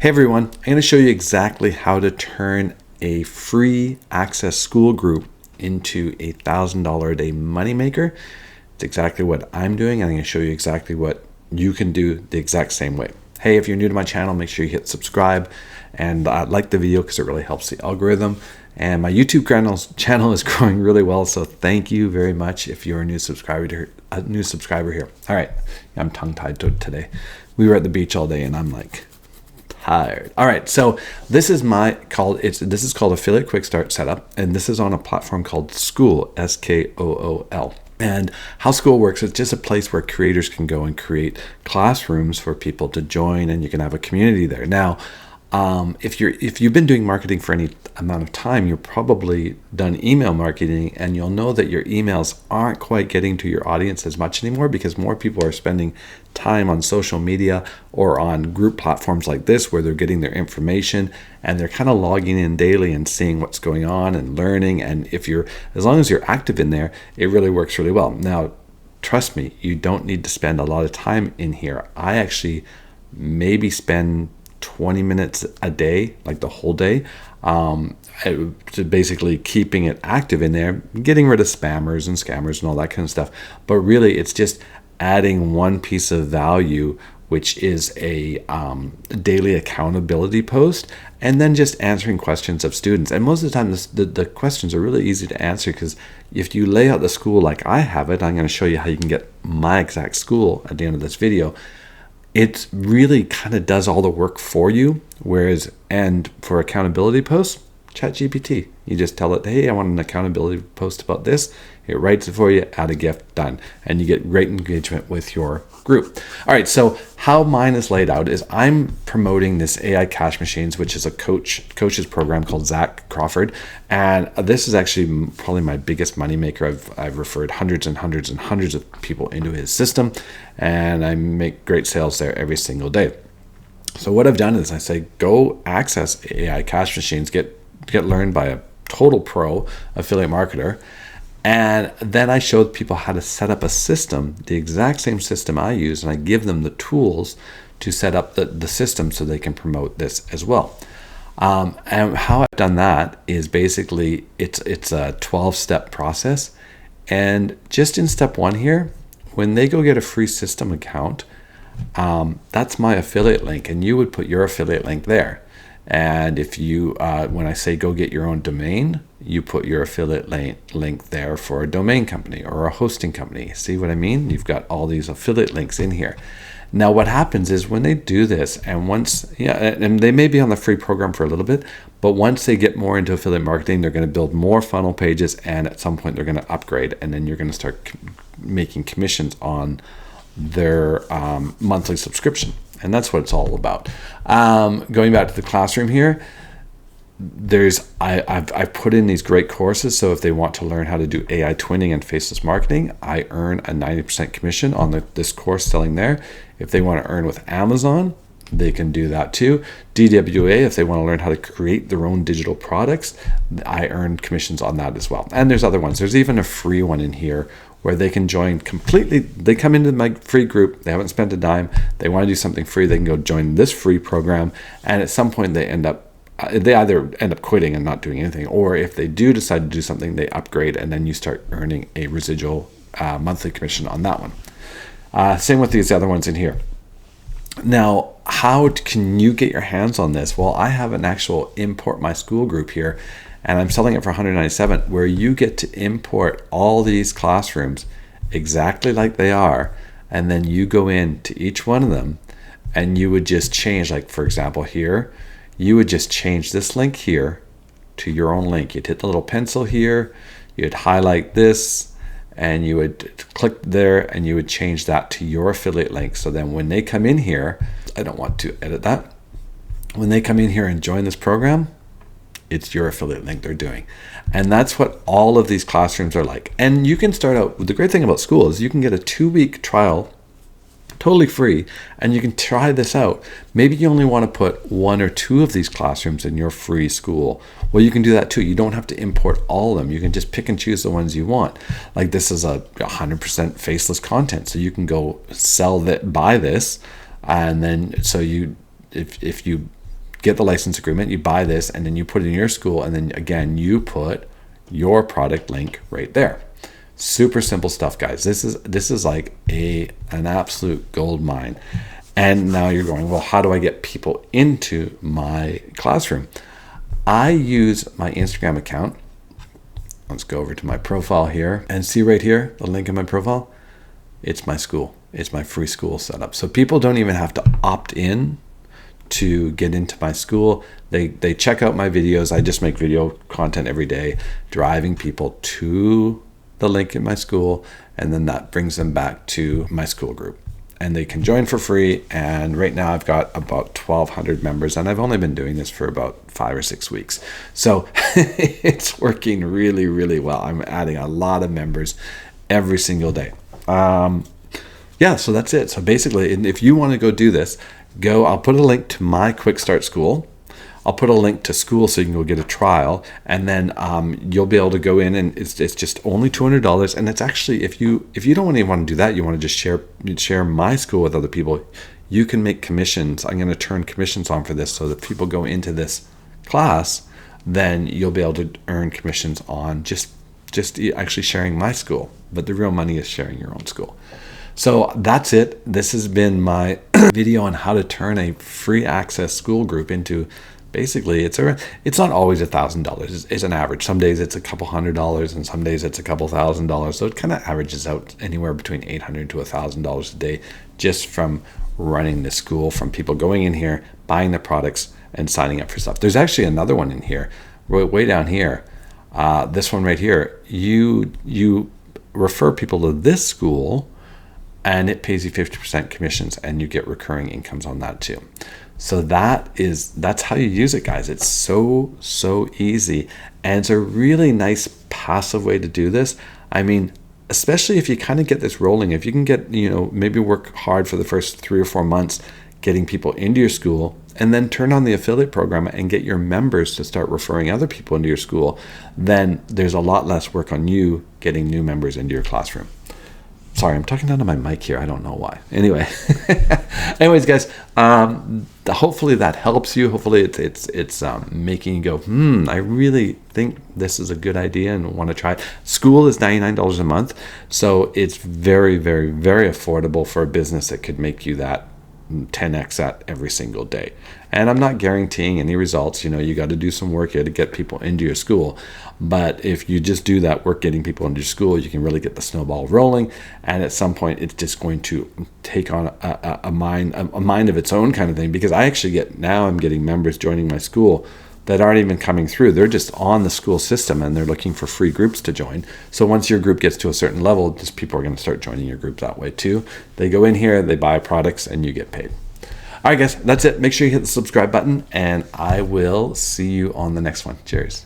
Hey everyone, I'm going to show you exactly how to turn a free access school group into a $1,000 a day moneymaker. It's exactly what I'm doing, and I'm going to show you exactly what you can do the exact same way. Hey, if you're new to my channel, make sure you hit subscribe and like the video because it really helps the algorithm. And my YouTube channel is growing really well, so thank you very much if you're a new subscriber here. All right, I'm tongue-tied today. We were at the beach all day, and I'm like tired. All right, so this is called Affiliate Quick Start Setup, and this is on a platform called Skool, Skool. And how Skool works is just a place where creators can go and create classrooms for people to join, and you can have a community there. Now, if you've been doing marketing for any amount of time, you've probably done email marketing, and you'll know that your emails aren't quite getting to your audience as much anymore because more people are spending time on social media or on group platforms like this where they're getting their information and they're kind of logging in daily and seeing what's going on and learning. And as long as you're active in there, it really works really well. Now, trust me, you don't need to spend a lot of time in here. I actually maybe spend 20 minutes a day, like the whole day, to basically keeping it active in there, getting rid of spammers and scammers and all that kind of stuff. But really, it's just adding one piece of value, which is a daily accountability post, and then just answering questions of students. And most of the time, the questions are really easy to answer because if you lay out the school like I have it, I'm going to show you how you can get my exact school at the end of this video. It really kind of does all the work for you. And for accountability posts, ChatGPT. You just tell it, hey, I want an accountability post about this. It writes it for you, add a gift, done. And you get great engagement with your group. All right, so how mine is laid out is I'm promoting this AI Cash Machines, which is a coach's program called Zach Crawford. And this is actually probably my biggest moneymaker. I've referred hundreds and hundreds and hundreds of people into his system, and I make great sales there every single day. So what I've done is I say, go access AI Cash Machines, get learned by a total pro affiliate marketer. And then I showed people how to set up a system, the exact same system I use, and I give them the tools to set up the system so they can promote this as well. And how I've done that is basically it's a 12-step process. And just in step 1 here, when they go get a free system account, that's my affiliate link, and you would put your affiliate link there. And if you, when I say go get your own domain, you put your affiliate link there for a domain company or a hosting company. See what I mean? You've got all these affiliate links in here. Now, what happens is when they do this, and and they may be on the free program for a little bit, but once they get more into affiliate marketing, they're going to build more funnel pages, and at some point they're going to upgrade, and then you're going to start making commissions on their monthly subscription. And that's what it's all about. Going back to the classroom here, I've put in these great courses. So if they want to learn how to do AI twinning and faceless marketing, I earn a 90% commission on this course selling there. If they want to earn with Amazon, they can do that too. DWA, if they want to learn how to create their own digital products, I earn commissions on that as well. And there's other ones. There's even a free one in here where they can join completely. They come into my free group, they haven't spent a dime, they want to do something free, they can go join this free program, and at some point they either end up quitting and not doing anything, or if they do decide to do something, they upgrade, and then you start earning a residual monthly commission on that one. Same with these other ones in here. Now, how can you get your hands on this? Well, I have an actual import my school group here, and I'm selling it for $197, where you get to import all these classrooms exactly like they are, and then you go into each one of them and you would just change, like for example here, you would just change this link here to your own link. You'd hit the little pencil here, you'd highlight this, and you would click there, and you would change that to your affiliate link. So then when they come in here, I don't want to edit that. When they come in here and join this program, it's your affiliate link they're doing. And that's what all of these classrooms are like. And you can start out, the great thing about Skool is you can get a 2-week trial totally free, and you can try this out. Maybe you only want to put 1 or 2 of these classrooms in your free school. Well, you can do that too. You don't have to import all of them. You can just pick and choose the ones you want. Like this is a 100% faceless content. So you can go buy this, and then so if you get the license agreement, you buy this, and then you put it in your school, and then again, you put your product link right there. Super simple stuff, guys. This is like an absolute gold mine. And now you're going, well, how do I get people into my classroom? I use my Instagram account. Let's go over to my profile here and see right here, the link in my profile. It's my school. It's my free school setup. So people don't even have to opt in to get into my school. They check out my videos. I just make video content every day, driving people to the link in my school, and then that brings them back to my school group. And they can join for free. And right now I've got about 1,200 members, and I've only been doing this for about 5 or 6 weeks. So it's working really, really well. I'm adding a lot of members every single day. Yeah, so that's it. So basically, if you want to go do this, I'll put a link to my Quick Start School. I'll put a link to school so you can go get a trial, and then you'll be able to go in, and it's just only $200. And it's actually, if you don't even want to do that, you want to just share my school with other people, you can make commissions. I'm going to turn commissions on for this, so that people go into this class, then you'll be able to earn commissions on just actually sharing my school. But the real money is sharing your own school. So that's it. This has been my video on how to turn a free access school group into, basically, it's not always $1,000. It's an average. Some days it's a couple $100, and some days it's a couple $1,000. So it kind of averages out anywhere between $800 to $1,000 a day, just from running the school, from people going in here, buying the products, and signing up for stuff. There's actually another one in here, way down here. This one right here. You refer people to this school, and it pays you 50% commissions, and you get recurring incomes on that too. So that's how you use it, guys. It's so easy, and it's a really nice passive way to do this. I mean, especially if you kind of get this rolling, if you can get, maybe work hard for the first 3 or 4 months getting people into your school, and then turn on the affiliate program and get your members to start referring other people into your school, then there's a lot less work on you getting new members into your classroom. Sorry, I'm talking down to my mic here. I don't know why. Anyways, guys, hopefully that helps you. Hopefully it's making you go, I really think this is a good idea and want to try it. School is $99 a month, so it's very, very, very affordable for a business that could make you that 10x that every single day. And I'm not guaranteeing any results. You got to do some work here to get people into your school. But if you just do that work getting people into your school, you can really get the snowball rolling. And at some point, it's just going to take on a mind of its own kind of thing. Because I'm getting members joining my school that aren't even coming through. They're just on the school system, and they're looking for free groups to join. So once your group gets to a certain level, just people are going to start joining your group that way too. They go in here, they buy products, and you get paid. All right, guys, that's it. Make sure you hit the subscribe button, and I will see you on the next one. Cheers.